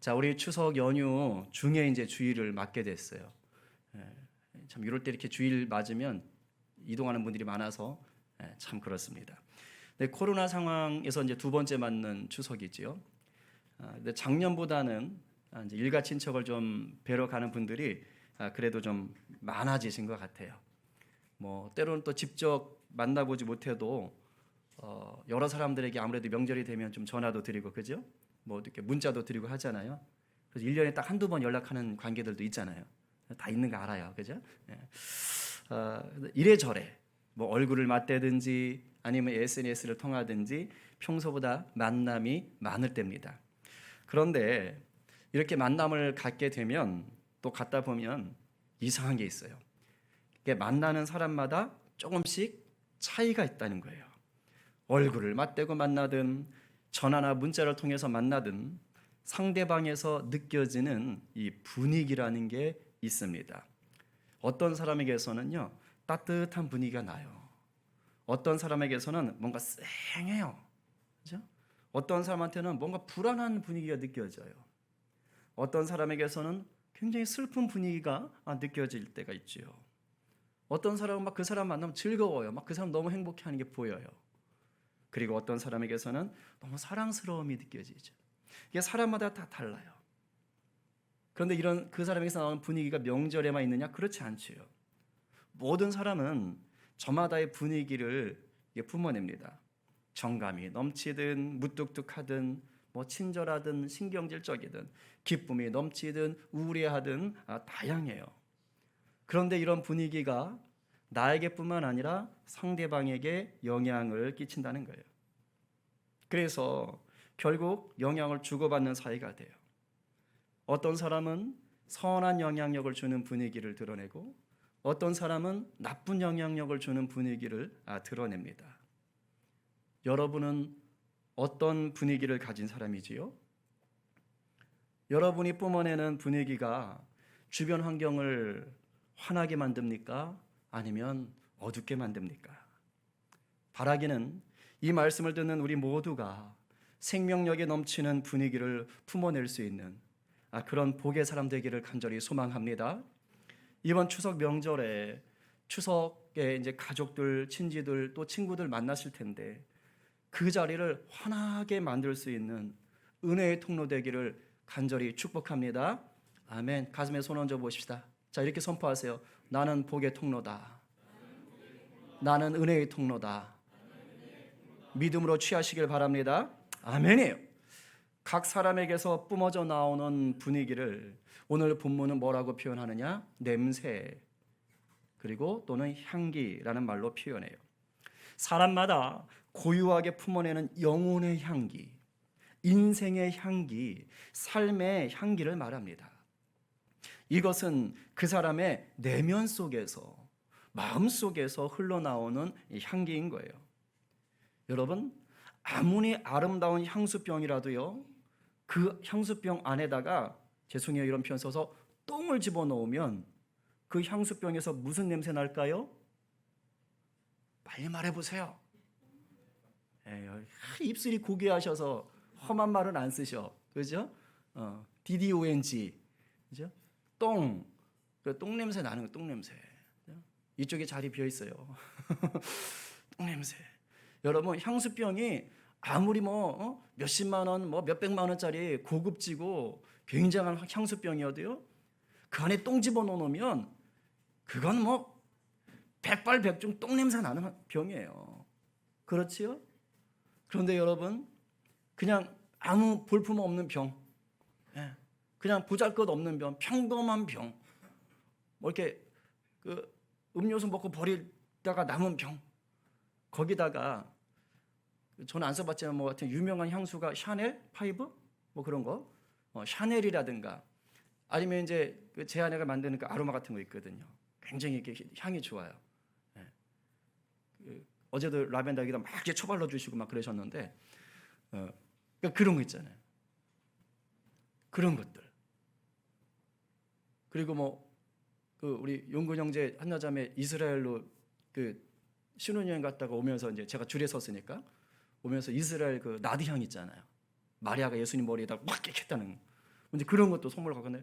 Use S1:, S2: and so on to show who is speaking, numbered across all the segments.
S1: 자, 우리 추석 연휴 중에 이제 주일을 맞게 됐어요. 참 이럴 때 이렇게 주일 맞으면 이동하는 분들이 많아서 참 그렇습니다. 근데 코로나 상황에서 이제 두 번째 맞는 추석이지요. 근데 작년보다는 이제 일가 친척을 좀 뵈러 가는 분들이 그래도 좀 많아지신 것 같아요. 뭐 때로는 또 직접 만나보지 못해도 여러 사람들에게 아무래도 명절이 되면 좀 전화도 드리고 그죠? 뭐 이렇게 문자도 드리고 하잖아요. 그래서 1년에 딱 한두 번 연락하는 관계들도 있잖아요. 다 있는 거 알아요. 그죠? 이래저래 뭐 얼굴을 맞대든지 아니면 SNS를 통하든지 평소보다 만남이 많을 때입니다. 그런데 이렇게 만남을 갖게 되면 또 갖다 보면 이상한 게 있어요. 만나는 사람마다 조금씩 차이가 있다는 거예요. 얼굴을 맞대고 만나든 전화나 문자를 통해서 만나든 상대방에서 느껴지는 이 분위기라는 게 있습니다. 어떤 사람에게서는요 따뜻한 분위기가 나요. 어떤 사람에게서는 뭔가 쌩해요. 그죠? 어떤 사람한테는 뭔가 불안한 분위기가 느껴져요. 어떤 사람에게서는 굉장히 슬픈 분위기가 느껴질 때가 있죠. 어떤 사람은 막 그 사람 만나면 즐거워요. 막 그 사람 너무 행복해하는 게 보여요. 그리고 어떤 사람에게서는 너무 사랑스러움이 느껴지죠. 이게 사람마다 다 달라요. 그런데 이런 그 사람에게서 나오는 분위기가 명절에만 있느냐? 그렇지 않지요. 모든 사람은 저마다의 분위기를 뿜어냅니다. 정감이 넘치든 무뚝뚝하든 뭐 친절하든 신경질적이든 기쁨이 넘치든 우울해하든 다양해요. 그런데 이런 분위기가 나에게뿐만 아니라 상대방에게 영향을 끼친다는 거예요. 그래서 결국 영향을 주고받는 사이가 돼요. 어떤 사람은 선한 영향력을 주는 분위기를 드러내고 어떤 사람은 나쁜 영향력을 주는 분위기를 드러냅니다. 여러분은 어떤 분위기를 가진 사람이지요? 여러분이 뿜어내는 분위기가 주변 환경을 환하게 만듭니까? 아니면 어둡게 만듭니까? 바라기는 이 말씀을 듣는 우리 모두가 생명력에 넘치는 분위기를 품어낼 수 있는 그런 복의 사람 되기를 간절히 소망합니다. 이번 추석 명절에 추석에 이제 가족들, 친지들 또 친구들 만나실 텐데 그 자리를 환하게 만들 수 있는 은혜의 통로 되기를 간절히 축복합니다. 아멘. 가슴에 손 얹어 보십시다. 자, 이렇게 선포하세요. 나는 복의 통로다. 나는 은혜의 통로다. 믿음으로 취하시길 바랍니다. 아멘이에요. 각 사람에게서 뿜어져 나오는 분위기를 오늘 본문은 뭐라고 표현하느냐? 냄새 그리고 또는 향기라는 말로 표현해요. 사람마다 고유하게 품어내는 영혼의 향기, 인생의 향기, 삶의 향기를 말합니다. 이것은 그 사람의 내면 속에서, 마음 속에서 흘러나오는 향기인 거예요. 여러분, 아무리 아름다운 향수병이라도요, 그 향수병 안에다가 죄송해요 이런 표현 써서 똥을 집어넣으면 그 향수병에서 무슨 냄새 날까요? 빨리 말해보세요. 입술이 고귀하셔서 험한 말은 안 쓰셔. 그죠? DDONG. 그죠? 똥. 그 똥 냄새 나는 거, 똥 냄새. 이쪽에 자리 비어 있어요. 똥 냄새. 여러분, 향수병이 아무리 뭐 몇십만 원, 뭐 몇백만 원짜리 고급지고 굉장한 향수병이어도요, 그 안에 똥 집어넣으면 그건 뭐 백발백중 똥 냄새 나는 병이에요. 그렇지요? 그런데 여러분, 그냥 아무 볼품 없는 병, 그냥 보잘것없는 병, 평범한 병, 뭐 이렇게 그 음료수 먹고 버리다가 남은 병, 거기다가 저는 안 써봤지만 뭐 같은 유명한 향수가 샤넬 5 뭐 그런 거, 샤넬이라든가 아니면 이제 제 아내가 만드는 그 아로마 같은 거 있거든요. 굉장히 이렇게 향이 좋아요. 어제도 라벤더 여기다 막 이렇게 쳐발라 주시고 막 그러셨는데, 그러니까 그런 거 있잖아요. 그런 것들. 그리고 뭐 그 우리 용근 형제 한나자매 이스라엘로 그 신혼여행 갔다가 오면서 이제 제가 줄에 섰으니까 오면서 이스라엘 그 나드 향 있잖아요. 마리아가 예수님 머리에다 막 이렇게 했다는 거. 이제 그런 것도 선물 갖고 내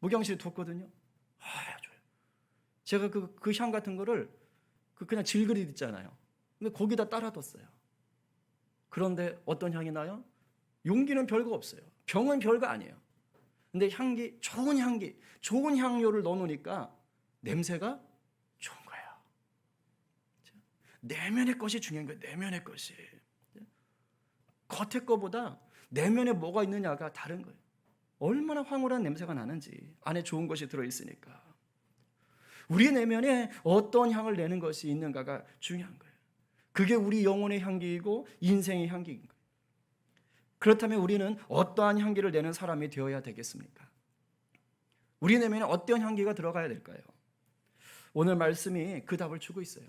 S1: 목양실에 뒀거든요. 줘요. 제가 그 향 같은 거를 그냥 질그릇 있잖아요. 근데 거기다 따라뒀어요. 그런데 어떤 향이 나요? 용기는 별거 없어요. 병은 별거 아니에요. 근데 향기, 좋은 향기, 좋은 향료를 넣어놓으니까 냄새가 좋은 거예요. 내면의 것이 중요한 거예요. 내면의 것이. 겉의 거보다 내면에 뭐가 있느냐가 다른 거예요. 얼마나 황홀한 냄새가 나는지 안에 좋은 것이 들어있으니까. 우리 내면에 어떤 향을 내는 것이 있는가가 중요한 거예요. 그게 우리 영혼의 향기이고 인생의 향기인 거예요. 그렇다면 우리는 어떠한 향기를 내는 사람이 되어야 되겠습니까? 우리 내면에 어떤 향기가 들어가야 될까요? 오늘 말씀이 그 답을 주고 있어요.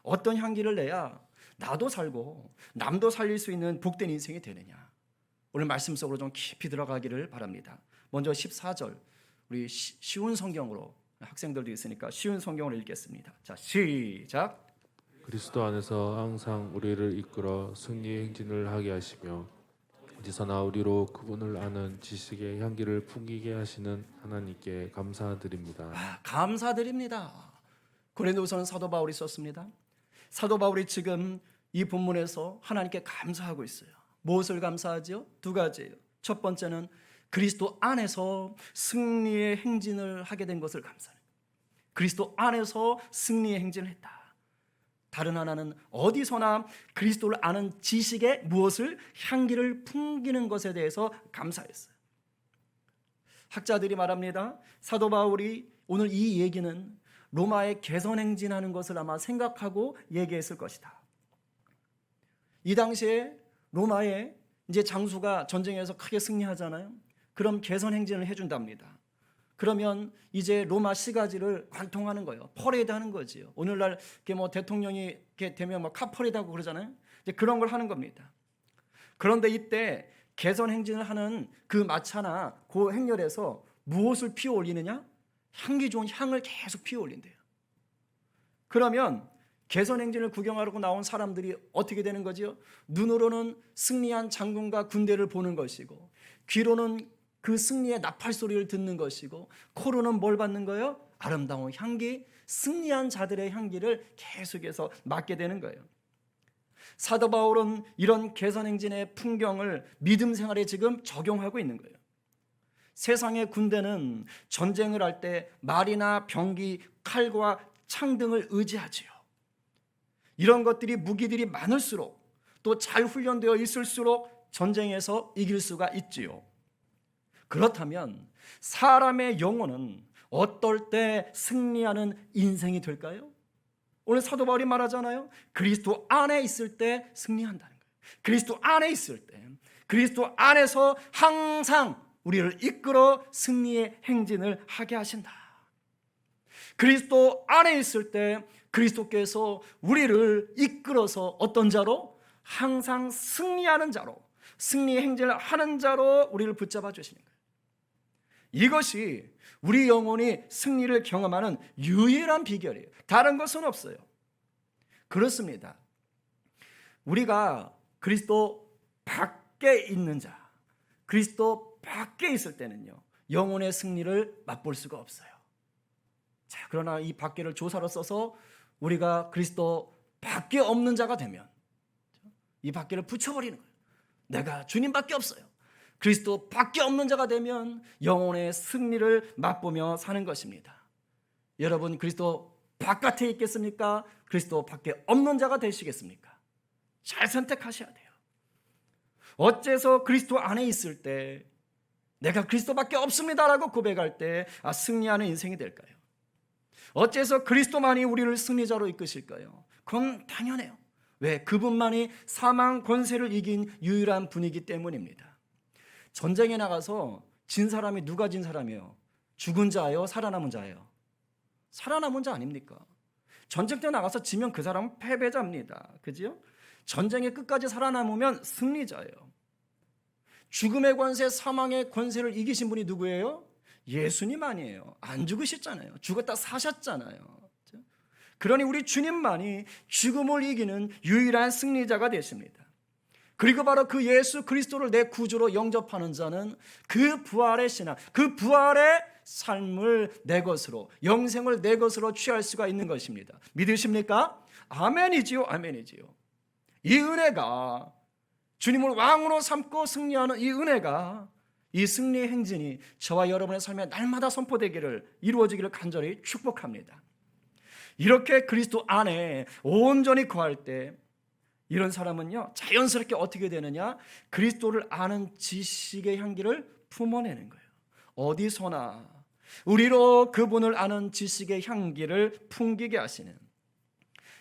S1: 어떤 향기를 내야 나도 살고 남도 살릴 수 있는 복된 인생이 되느냐. 오늘 말씀 속으로 좀 깊이 들어가기를 바랍니다. 먼저 14절, 우리 쉬운 성경으로, 학생들도 있으니까 쉬운 성경으로 읽겠습니다. 자, 시작.
S2: 그리스도 안에서 항상 우리를 이끌어 승리의 행진을 하게 하시며 어디서나 우리로 그분을 아는 지식의 향기를 풍기게 하시는 하나님께 감사드립니다.
S1: 감사드립니다. 고린도서는 사도 바울이 썼습니다. 사도 바울이 지금 이 본문에서 하나님께 감사하고 있어요. 무엇을 감사하죠? 두 가지예요. 첫 번째는 그리스도 안에서 승리의 행진을 하게 된 것을 감사해요. 그리스도 안에서 승리의 행진을 했다. 다른 하나는 어디서나 그리스도를 아는 지식에 무엇을 향기를 풍기는 것에 대해서 감사했어요. 학자들이 말합니다. 사도 바울이 오늘 이 얘기는 로마의 개선 행진하는 것을 아마 생각하고 얘기했을 것이다. 이 당시에 로마의 이제 장수가 전쟁에서 크게 승리하잖아요. 그럼 개선 행진을 해준답니다. 그러면 이제 로마 시가지를 관통하는 거예요. 퍼레이드 하는 거지요. 오늘날 뭐 대통령이 이렇게 되면 뭐 카퍼레이드 하고 그러잖아요. 이제 그런 걸 하는 겁니다. 그런데 이때 개선 행진을 하는 그 마차나 그 행렬에서 무엇을 피워 올리느냐? 향기 좋은 향을 계속 피워 올린대요. 그러면 개선 행진을 구경하러 나온 사람들이 어떻게 되는 거지요? 눈으로는 승리한 장군과 군대를 보는 것이고, 귀로는 그 승리의 나팔 소리를 듣는 것이고, 코로는 뭘 받는 거예요? 아름다운 향기, 승리한 자들의 향기를 계속해서 맡게 되는 거예요. 사도 바울은 이런 개선 행진의 풍경을 믿음 생활에 지금 적용하고 있는 거예요. 세상의 군대는 전쟁을 할 때 말이나 병기, 칼과 창 등을 의지하지요. 이런 것들이 무기들이 많을수록 또 잘 훈련되어 있을수록 전쟁에서 이길 수가 있지요. 그렇다면 사람의 영혼은 어떨 때 승리하는 인생이 될까요? 오늘 사도 바울이 말하잖아요. 그리스도 안에 있을 때 승리한다는 거예요. 그리스도 안에 있을 때, 그리스도 안에서 항상 우리를 이끌어 승리의 행진을 하게 하신다. 그리스도 안에 있을 때 그리스도께서 우리를 이끌어서 어떤 자로? 항상 승리하는 자로, 승리의 행진을 하는 자로 우리를 붙잡아 주시는 거예요. 이것이 우리 영혼이 승리를 경험하는 유일한 비결이에요. 다른 것은 없어요. 그렇습니다. 우리가 그리스도 밖에 있는 자, 그리스도 밖에 있을 때는요, 영혼의 승리를 맛볼 수가 없어요. 자, 그러나 이 밖에를 조사로 써서 우리가 그리스도 밖에 없는 자가 되면 이 밖에를 붙여버리는 거예요. 내가 주님밖에 없어요. 그리스도 밖에 없는 자가 되면 영혼의 승리를 맛보며 사는 것입니다. 여러분, 그리스도 바깥에 있겠습니까? 그리스도 밖에 없는 자가 되시겠습니까? 잘 선택하셔야 돼요. 어째서 그리스도 안에 있을 때 내가 그리스도밖에 없습니다라고 고백할 때 승리하는 인생이 될까요? 어째서 그리스도만이 우리를 승리자로 이끄실까요? 그건 당연해요. 왜? 그분만이 사망 권세를 이긴 유일한 분이기 때문입니다. 전쟁에 나가서 진 사람이 누가 진 사람이에요? 죽은 자예요? 살아남은 자예요? 살아남은 자 아닙니까? 전쟁 때 나가서 지면 그 사람은 패배자입니다. 그죠? 전쟁에 끝까지 살아남으면 승리자예요. 죽음의 권세, 사망의 권세를 이기신 분이 누구예요? 예수님 아니에요. 안 죽으셨잖아요. 죽었다 사셨잖아요. 그러니 우리 주님만이 죽음을 이기는 유일한 승리자가 되십니다. 그리고 바로 그 예수 그리스도를 내 구주로 영접하는 자는 그 부활의 신앙, 그 부활의 삶을 내 것으로, 영생을 내 것으로 취할 수가 있는 것입니다. 믿으십니까? 아멘이지요, 아멘이지요. 이 은혜가, 주님을 왕으로 삼고 승리하는 이 은혜가, 이 승리의 행진이 저와 여러분의 삶에 날마다 선포되기를, 이루어지기를 간절히 축복합니다. 이렇게 그리스도 안에 온전히 거할 때 이런 사람은요, 자연스럽게 어떻게 되느냐? 그리스도를 아는 지식의 향기를 품어내는 거예요. 어디서나 우리로 그분을 아는 지식의 향기를 풍기게 하시는,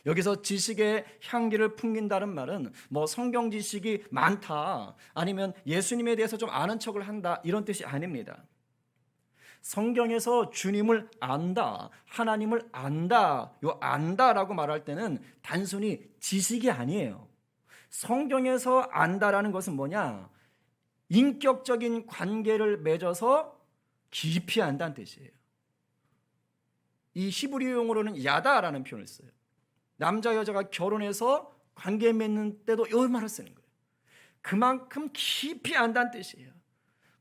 S1: 여기서 지식의 향기를 풍긴다는 말은 뭐 성경 지식이 많다, 아니면 예수님에 대해서 좀 아는 척을 한다, 이런 뜻이 아닙니다. 성경에서 주님을 안다, 하나님을 안다, 요 안다라고 말할 때는 단순히 지식이 아니에요. 성경에서 안다라는 것은 뭐냐? 인격적인 관계를 맺어서 깊이 안다는 뜻이에요. 이 히브리 용어로는 야다라는 표현을 써요. 남자 여자가 결혼해서 관계 맺는 때도 이 말을 쓰는 거예요. 그만큼 깊이 안다는 뜻이에요.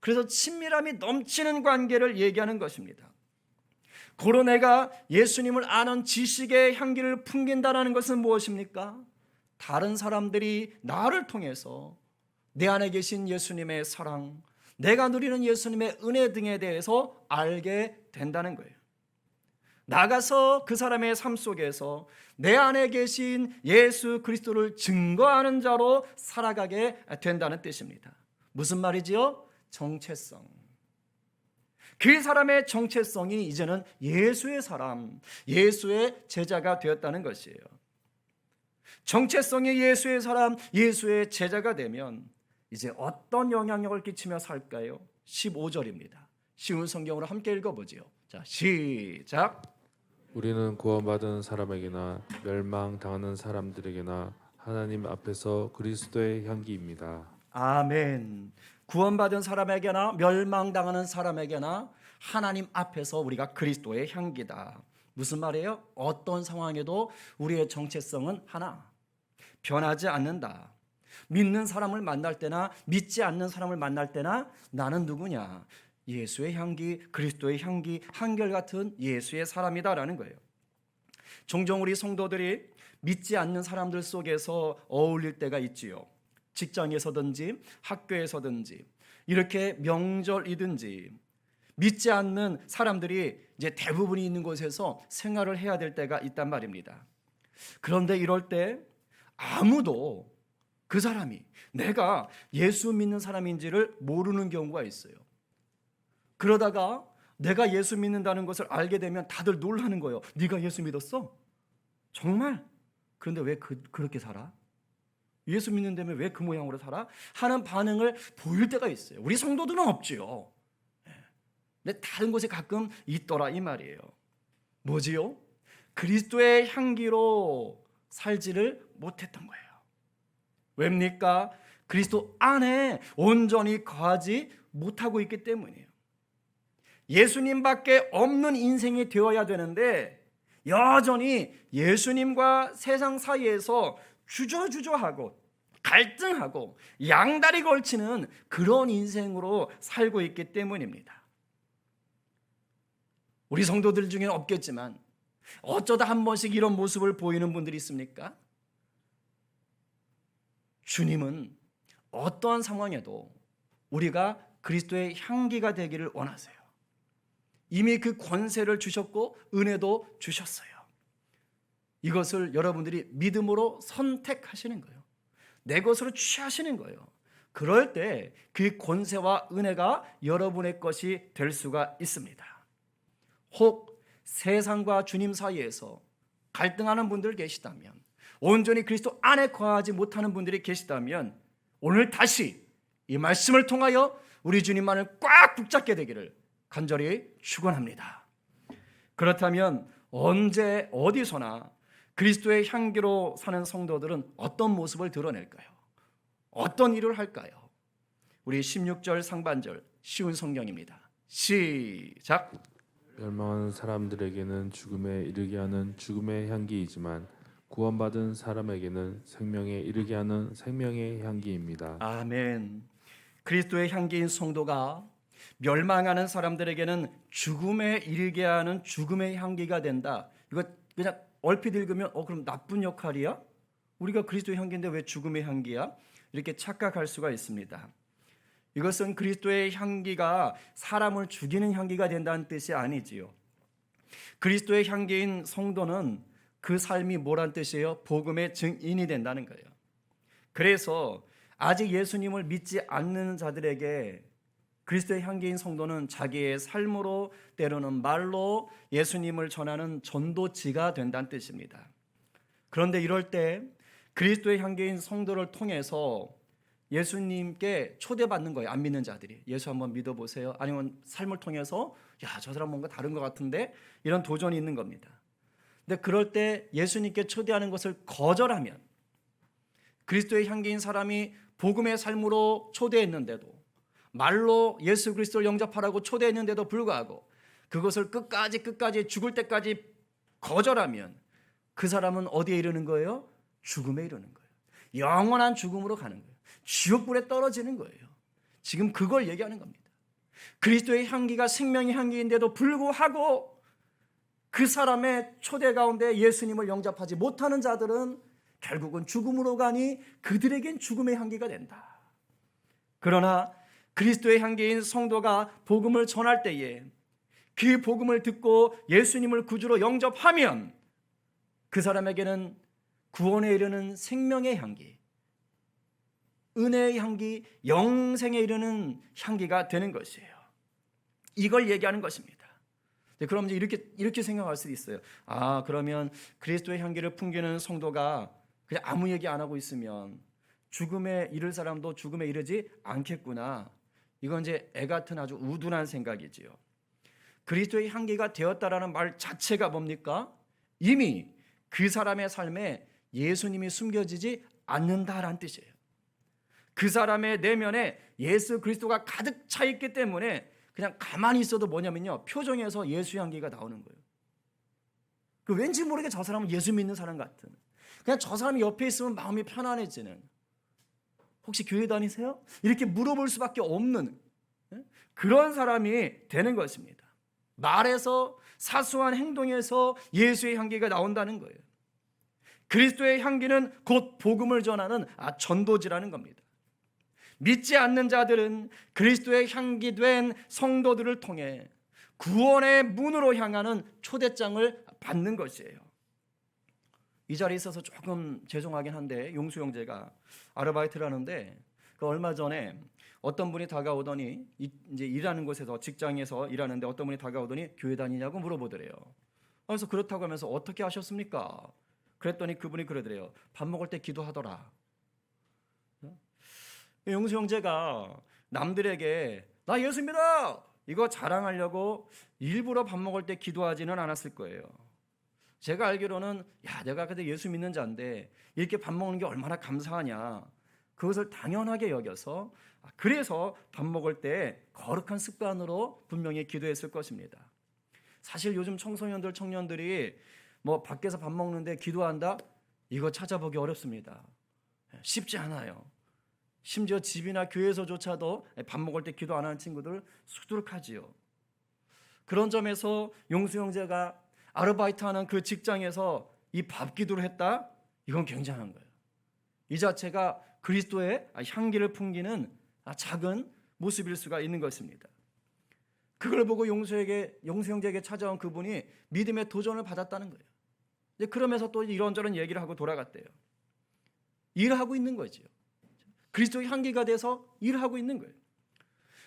S1: 그래서 친밀함이 넘치는 관계를 얘기하는 것입니다. 고로 내가 예수님을 아는 지식의 향기를 풍긴다는 것은 무엇입니까? 다른 사람들이 나를 통해서 내 안에 계신 예수님의 사랑, 내가 누리는 예수님의 은혜 등에 대해서 알게 된다는 거예요. 나가서 그 사람의 삶 속에서 내 안에 계신 예수 그리스도를 증거하는 자로 살아가게 된다는 뜻입니다. 무슨 말이지요? 정체성. 그 사람의 정체성이 이제는 예수의 사람, 예수의 제자가 되었다는 것이에요. 정체성이 예수의 사람, 예수의 제자가 되면 이제 어떤 영향력을 끼치며 살까요? 15절입니다. 쉬운 성경으로 함께 읽어보지요. 자, 시작.
S2: 우리는 구원받은 사람에게나 멸망당하는 사람들에게나 하나님 앞에서 그리스도의 향기입니다.
S1: 아멘. 구원받은 사람에게나 멸망당하는 사람에게나 하나님 앞에서 우리가 그리스도의 향기다. 무슨 말이에요? 어떤 상황에도 우리의 정체성은 하나, 변하지 않는다. 믿는 사람을 만날 때나 믿지 않는 사람을 만날 때나 나는 누구냐? 예수의 향기, 그리스도의 향기, 한결같은 예수의 사람이다라는 거예요. 종종 우리 성도들이 믿지 않는 사람들 속에서 어울릴 때가 있지요. 직장에서든지 학교에서든지 이렇게 명절이든지 믿지 않는 사람들이 이제 대부분이 있는 곳에서 생활을 해야 될 때가 있단 말입니다. 그런데 이럴 때 아무도 그 사람이 내가 예수 믿는 사람인지를 모르는 경우가 있어요. 그러다가 내가 예수 믿는다는 것을 알게 되면 다들 놀라는 거예요. 네가 예수 믿었어? 정말? 그런데 왜 그렇게 살아? 예수 믿는다면 왜 그 모양으로 살아? 하는 반응을 보일 때가 있어요. 우리 성도들은 없지요. 근데 다른 곳에 가끔 있더라 이 말이에요. 뭐지요? 그리스도의 향기로 살지를 못했던 거예요. 왜입니까? 그리스도 안에 온전히 거하지 못하고 있기 때문이에요. 예수님밖에 없는 인생이 되어야 되는데 여전히 예수님과 세상 사이에서 주저주저하고 갈등하고 양다리 걸치는 그런 인생으로 살고 있기 때문입니다. 우리 성도들 중에는 없겠지만 어쩌다 한 번씩 이런 모습을 보이는 분들이 있습니까? 주님은 어떠한 상황에도 우리가 그리스도의 향기가 되기를 원하세요. 이미 그 권세를 주셨고 은혜도 주셨어요. 이것을 여러분들이 믿음으로 선택하시는 거예요. 내 것으로 취하시는 거예요. 그럴 때 그 권세와 은혜가 여러분의 것이 될 수가 있습니다. 혹 세상과 주님 사이에서 갈등하는 분들 계시다면, 온전히 그리스도 안에 거하지 못하는 분들이 계시다면 오늘 다시 이 말씀을 통하여 우리 주님만을 꽉 붙잡게 되기를 간절히 축원합니다. 그렇다면 언제 어디서나 그리스도의 향기로 사는 성도들은 어떤 모습을 드러낼까요? 어떤 일을 할까요? 우리 16절 상반절 쉬운 성경입니다. 시작.
S2: 멸망하는 사람들에게는 죽음에 이르게 하는 죽음의 향기이지만 구원받은 사람에게는 생명에 이르게 하는 생명의 향기입니다.
S1: 아멘. 그리스도의 향기인 성도가 멸망하는 사람들에게는 죽음에 이르게 하는 죽음의 향기가 된다. 이거 그냥 얼핏 읽으면 그럼 나쁜 역할이야? 우리가 그리스도의 향기인데 왜 죽음의 향기야? 이렇게 착각할 수가 있습니다. 이것은 그리스도의 향기가 사람을 죽이는 향기가 된다는 뜻이 아니지요. 그리스도의 향기인 성도는 그 삶이 뭐란 뜻이에요? 복음의 증인이 된다는 거예요. 그래서 아직 예수님을 믿지 않는 자들에게 그리스도의 향기인 성도는 자기의 삶으로 때로는 말로 예수님을 전하는 전도지가 된다는 뜻입니다. 그런데 이럴 때 그리스도의 향기인 성도를 통해서 예수님께 초대받는 거예요. 안 믿는 자들이 예수 한번 믿어보세요. 아니면 삶을 통해서 저 사람 뭔가 다른 것 같은데 이런 도전이 있는 겁니다. 근데 그럴 때 예수님께 초대하는 것을 거절하면 그리스도의 향기인 사람이 복음의 삶으로 초대했는데도 말로 예수 그리스도를 영접하라고 초대했는데도 불구하고 그것을 끝까지 죽을 때까지 거절하면 그 사람은 어디에 이르는 거예요? 죽음에 이르는 거예요. 영원한 죽음으로 가는 거예요. 지옥불에 떨어지는 거예요. 지금 그걸 얘기하는 겁니다. 그리스도의 향기가 생명의 향기인데도 불구하고 그 사람의 초대 가운데 예수님을 영접하지 못하는 자들은 결국은 죽음으로 가니 그들에겐 죽음의 향기가 된다. 그러나 그리스도의 향기인 성도가 복음을 전할 때에 그 복음을 듣고 예수님을 구주로 영접하면 그 사람에게는 구원에 이르는 생명의 향기, 은혜의 향기, 영생에 이르는 향기가 되는 것이에요. 이걸 얘기하는 것입니다. 그럼 이제 이렇게 생각할 수도 있어요. 그러면 그리스도의 향기를 풍기는 성도가 그냥 아무 얘기 안 하고 있으면 죽음에 이를 사람도 죽음에 이르지 않겠구나. 이건 이제 애 같은 아주 우둔한 생각이지요. 그리스도의 향기가 되었다라는 말 자체가 뭡니까? 이미 그 사람의 삶에 예수님이 숨겨지지 않는다라는 뜻이에요. 그 사람의 내면에 예수 그리스도가 가득 차 있기 때문에 그냥 가만히 있어도 뭐냐면요, 표정에서 예수 향기가 나오는 거예요. 그 왠지 모르게 저 사람은 예수 믿는 사람 같은, 그냥 저 사람이 옆에 있으면 마음이 편안해지는, 혹시 교회 다니세요? 이렇게 물어볼 수밖에 없는 그런 사람이 되는 것입니다. 말에서, 사소한 행동에서 예수의 향기가 나온다는 거예요. 그리스도의 향기는 곧 복음을 전하는 전도지라는 겁니다. 믿지 않는 자들은 그리스도의 향기된 성도들을 통해 구원의 문으로 향하는 초대장을 받는 것이에요. 이 자리에 있어서 조금 죄송하긴 한데 용수 형제가 아르바이트를 하는데 얼마 전에 어떤 분이 다가오더니 이제 일하는 곳에서, 직장에서 일하는데 어떤 분이 다가오더니 교회 다니냐고 물어보더래요. 그래서 그렇다고 하면서 어떻게 하셨습니까? 그랬더니 그분이 그러더래요. 밥 먹을 때 기도하더라. 용수 형제가 남들에게 나 예수 믿어 이거 자랑하려고 일부러 밥 먹을 때 기도하지는 않았을 거예요. 제가 알기로는 내가 그때 예수 믿는 자인데 이렇게 밥 먹는 게 얼마나 감사하냐, 그것을 당연하게 여겨서 그래서 밥 먹을 때 거룩한 습관으로 분명히 기도했을 것입니다. 사실 요즘 청소년들, 청년들이 뭐 밖에서 밥 먹는데 기도한다? 이거 찾아보기 어렵습니다. 쉽지 않아요. 심지어 집이나 교회에서조차도 밥 먹을 때 기도 안 하는 친구들 수두룩하지요. 그런 점에서 용수 형제가 아르바이트하는 그 직장에서 이 밥 기도를 했다? 이건 굉장한 거예요. 이 자체가 그리스도의 향기를 풍기는 작은 모습일 수가 있는 것입니다. 그걸 보고 용수 형제에게 찾아온 그분이 믿음의 도전을 받았다는 거예요. 그러면서 또 이런저런 얘기를 하고 돌아갔대요. 일하고 있는 거죠. 그리스도의 향기가 돼서 일하고 있는 거예요.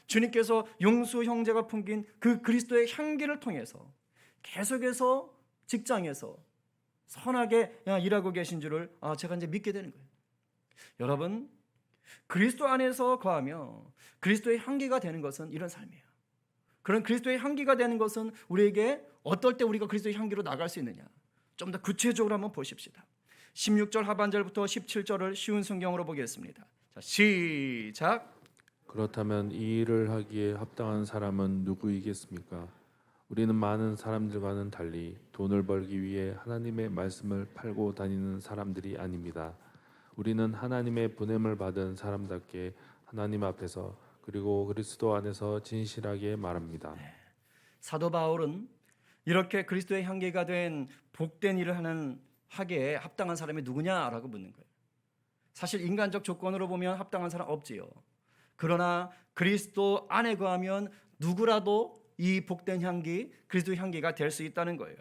S1: 주님께서 용수 형제가 풍긴 그 그리스도의 향기를 통해서 계속해서 직장에서 선하게 일하고 계신 줄을 제가 이제 믿게 되는 거예요. 여러분, 그리스도 안에서 거하며 그리스도의 향기가 되는 것은 이런 삶이에요. 그런 그리스도의 향기가 되는 것은 우리에게 어떨 때 우리가 그리스도의 향기로 나갈 수 있느냐, 좀 더 구체적으로 한번 보십시다. 16절 하반절부터 17절을 쉬운 성경으로 보겠습니다. 자, 시작.
S2: 그렇다면 이 일을 하기에 합당한 사람은 누구이겠습니까? 우리는 많은 사람들과는 달리 돈을 벌기 위해 하나님의 말씀을 팔고 다니는 사람들이 아닙니다. 우리는 하나님의 보냄을 받은 사람답게 하나님 앞에서 그리고 그리스도 안에서 진실하게 말합니다.
S1: 사도 바울은 이렇게 그리스도의 향기가 된 복된 일을 하기에 합당한 사람이 누구냐라고 묻는 거예요. 사실 인간적 조건으로 보면 합당한 사람 없지요. 그러나 그리스도 안에 거하면 누구라도 이 복된 향기, 그리스도 향기가 될 수 있다는 거예요.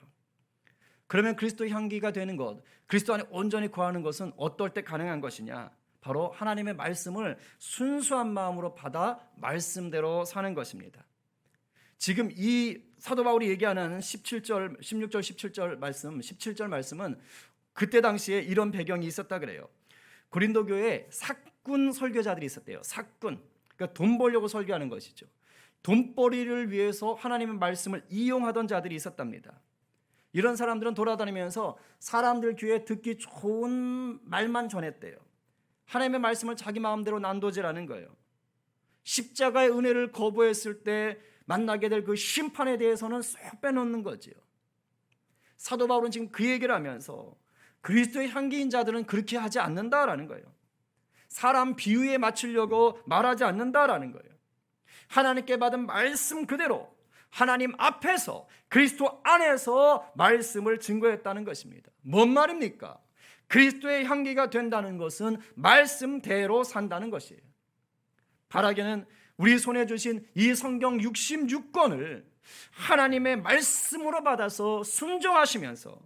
S1: 그러면 그리스도 향기가 되는 것, 그리스도 안에 온전히 거하는 것은 어떨 때 가능한 것이냐? 바로 하나님의 말씀을 순수한 마음으로 받아 말씀대로 사는 것입니다. 지금 이 사도 바울이 얘기하는 16절, 17절 말씀은 그때 당시에 이런 배경이 있었다 그래요. 고린도 교회에 삭군 설교자들이 있었대요. 삭군, 그러니까 돈 벌려고 설교하는 것이죠. 돈벌이를 위해서 하나님의 말씀을 이용하던 자들이 있었답니다. 이런 사람들은 돌아다니면서 사람들 귀에 듣기 좋은 말만 전했대요. 하나님의 말씀을 자기 마음대로 난도질하는 거예요. 십자가의 은혜를 거부했을 때 만나게 될 그 심판에 대해서는 쏙 빼놓는 거지요. 사도 바울은 지금 그 얘기를 하면서 그리스도의 향기인 자들은 그렇게 하지 않는다라는 거예요. 사람 비유에 맞추려고 말하지 않는다라는 거예요. 하나님께 받은 말씀 그대로 하나님 앞에서 그리스도 안에서 말씀을 증거했다는 것입니다. 뭔 말입니까? 그리스도의 향기가 된다는 것은 말씀대로 산다는 것이에요. 바라기는 우리 손에 주신 이 성경 66권을 하나님의 말씀으로 받아서 순종하시면서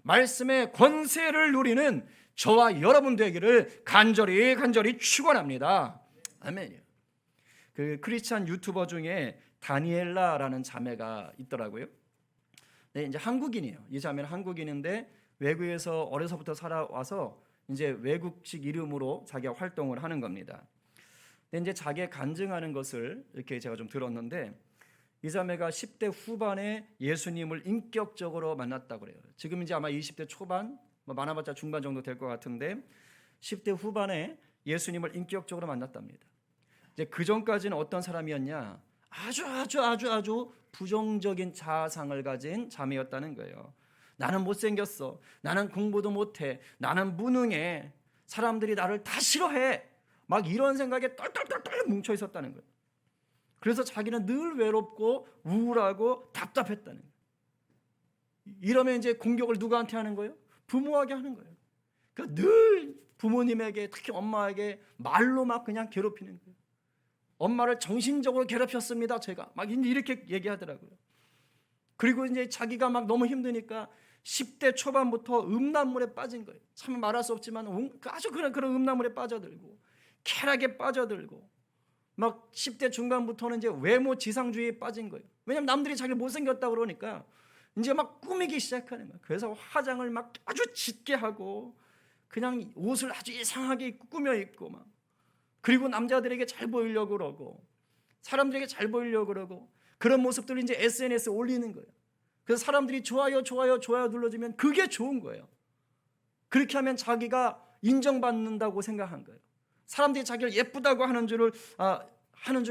S1: 말씀의 권세를 누리는 저와 여러분 되기를 간절히 축원합니다. 아멘. 그 크리스찬 유튜버 중에 다니엘라라는 자매가 있더라고요. 네, 이제 한국인이에요. 이 자매는 한국인인데 외국에서 어려서부터 살아와서 이제 외국식 이름으로 자기가 활동을 하는 겁니다. 근데 이제 자기가 간증하는 것을 이렇게 제가 좀 들었는데 이 자매가 10대 후반에 예수님을 인격적으로 만났다고 그래요. 지금 이제 아마 20대 초반, 많아봤자 중반 정도 될 것 같은데 10대 후반에 예수님을 인격적으로 만났답니다. 이제 그 전까지는 어떤 사람이었냐? 아주 부정적인 자아상을 가진 자매였다는 거예요. 나는 못생겼어. 나는 공부도 못해. 나는 무능해. 사람들이 나를 다 싫어해. 막 이런 생각에 똘똘똘똘 뭉쳐 있었다는 거예요. 그래서 자기는 늘 외롭고 우울하고 답답했다는 거예요. 이러면 이제 공격을 누구한테 하는 거예요? 부모에게 하는 거예요. 그러니까 늘 부모님에게, 특히 엄마에게 말로 막 그냥 괴롭히는 거예요. 엄마를 정신적으로 괴롭혔습니다. 제가 막 이렇게 얘기하더라고요. 그리고 이제 자기가 막 너무 힘드니까 10대 초반부터 음란물에 빠진 거예요. 참 말할 수 없지만 아주 그런 음란물에 빠져들고 쾌락에 빠져들고 막 10대 중반부터는 이제 외모 지상주의에 빠진 거예요. 왜냐하면 남들이 자기를 못생겼다고 그러니까 이제 막 꾸미기 시작하는 거예요. 그래서 화장을 막 아주 짙게 하고 그냥 옷을 아주 이상하게 입고 꾸며 입고 막 그리고 남자들에게 잘 보이려고 그러고 사람들에게 잘 보이려고 그러고 그런 모습들을 이제 SNS에 올리는 거예요. 그래서 사람들이 좋아요 눌러주면 그게 좋은 거예요. 그렇게 하면 자기가 인정받는다고 생각한 거예요. 사람들이 자기를 예쁘다고 하는 줄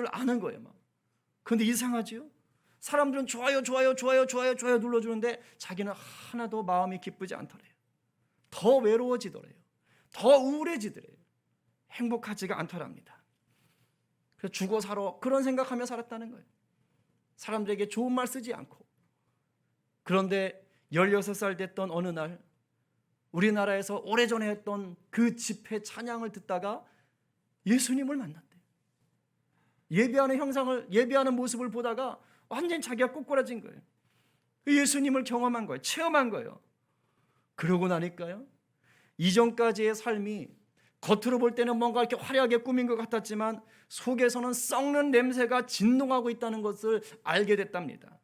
S1: 아는 거예요. 막. 그런데 이상하지요? 사람들은 좋아요 눌러주는데 자기는 하나도 마음이 기쁘지 않더래요. 더 외로워지더래요. 더 우울해지더래요. 행복하지가 않더랍니다. 그래서 죽어 살아 그런 생각하며 살았다는 거예요. 사람들에게 좋은 말 쓰지 않고. 그런데 16살 됐던 어느 날 우리나라에서 오래전에 했던 그 집회 찬양을 듣다가 예수님을 만났대요. 예배하는 모습을 보다가 완전히 자기가 꼬꾸라진 거예요. 예수님을 경험한 거예요. 체험한 거예요. 그러고 나니까요. 이전까지의 삶이 겉으로 볼 때는 뭔가 이렇게 화려하게 꾸민 것 같았지만 속에서는 썩는 냄새가 진동하고 있다는 것을 알게 됐답니다.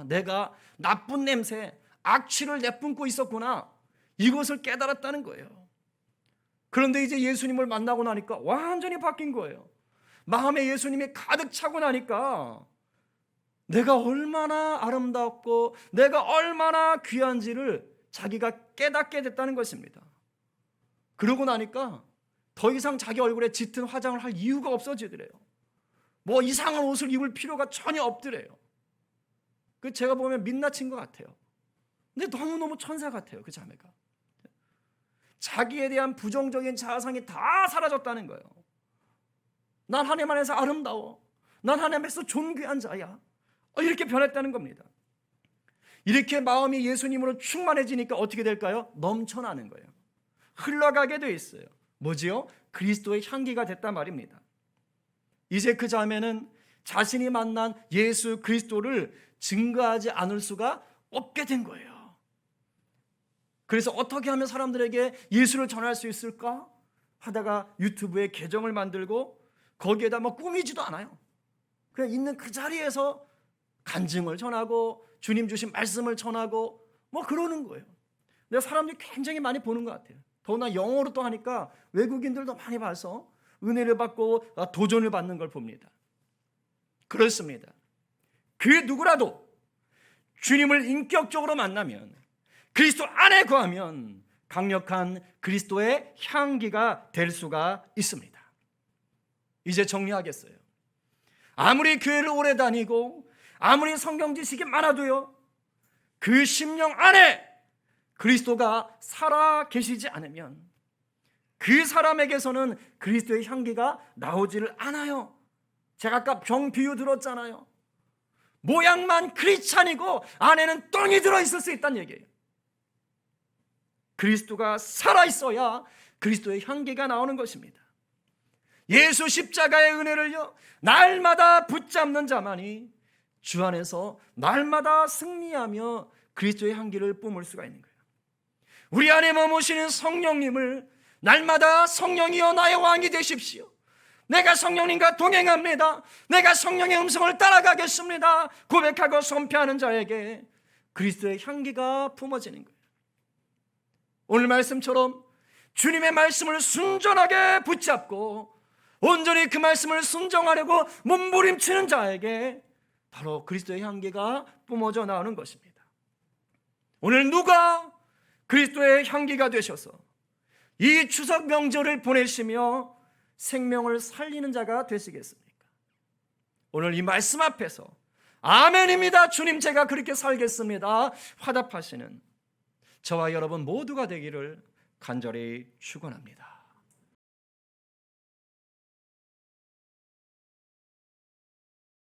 S1: 내가 나쁜 냄새, 악취를 내뿜고 있었구나. 이것을 깨달았다는 거예요. 그런데 이제 예수님을 만나고 나니까 완전히 바뀐 거예요. 마음에 예수님이 가득 차고 나니까 내가 얼마나 아름답고 내가 얼마나 귀한지를 자기가 깨닫게 됐다는 것입니다. 그러고 나니까 더 이상 자기 얼굴에 짙은 화장을 할 이유가 없어지더래요. 뭐 이상한 옷을 입을 필요가 전혀 없더래요. 그 제가 보면 민낯인 것 같아요. 근데 너무너무 천사 같아요, 그 자매가. 자기에 대한 부정적인 자아상이 다 사라졌다는 거예요. 난 하나님 안에서 아름다워. 난 하나님에서 존귀한 자야. 이렇게 변했다는 겁니다. 이렇게 마음이 예수님으로 충만해지니까 어떻게 될까요? 넘쳐나는 거예요. 흘러가게 돼 있어요. 뭐지요? 그리스도의 향기가 됐단 말입니다. 이제 그 자매는 자신이 만난 예수 그리스도를 증거하지 않을 수가 없게 된 거예요. 그래서 어떻게 하면 사람들에게 예수를 전할 수 있을까 하다가 유튜브에 계정을 만들고 거기에다 뭐 꾸미지도 않아요. 그냥 있는 그 자리에서 간증을 전하고 주님 주신 말씀을 전하고 뭐 그러는 거예요. 근데 사람들이 굉장히 많이 보는 것 같아요. 더구나 영어로 또 하니까 외국인들도 많이 봐서 은혜를 받고 도전을 받는 걸 봅니다. 그렇습니다. 그 누구라도 주님을 인격적으로 만나면, 그리스도 안에 거하면 강력한 그리스도의 향기가 될 수가 있습니다. 이제 정리하겠어요. 아무리 교회를 오래 다니고 아무리 성경 지식이 많아도요, 그 심령 안에 그리스도가 살아 계시지 않으면 그 사람에게서는 그리스도의 향기가 나오지를 않아요. 제가 아까 병 비유 들었잖아요. 모양만 크리스찬이고 안에는 똥이 들어있을 수 있다는 얘기예요. 그리스도가 살아있어야 그리스도의 향기가 나오는 것입니다. 예수 십자가의 은혜를요, 날마다 붙잡는 자만이 주 안에서 날마다 승리하며 그리스도의 향기를 뿜을 수가 있는 거예요. 우리 안에 머무시는 성령님을 날마다 성령이여 나의 왕이 되십시오. 내가 성령님과 동행합니다. 내가 성령의 음성을 따라가겠습니다. 고백하고 선포하는 자에게 그리스도의 향기가 품어지는 거예요. 오늘 말씀처럼 주님의 말씀을 순전하게 붙잡고 온전히 그 말씀을 순종하려고 몸부림치는 자에게 바로 그리스도의 향기가 뿜어져 나오는 것입니다. 오늘 누가 그리스도의 향기가 되셔서 이 추석 명절을 보내시며 생명을 살리는 자가 되시겠습니까? 오늘 이 말씀 앞에서 아멘입니다, 주님 제가 그렇게 살겠습니다 화답하시는 저와 여러분 모두가 되기를 간절히 축원합니다.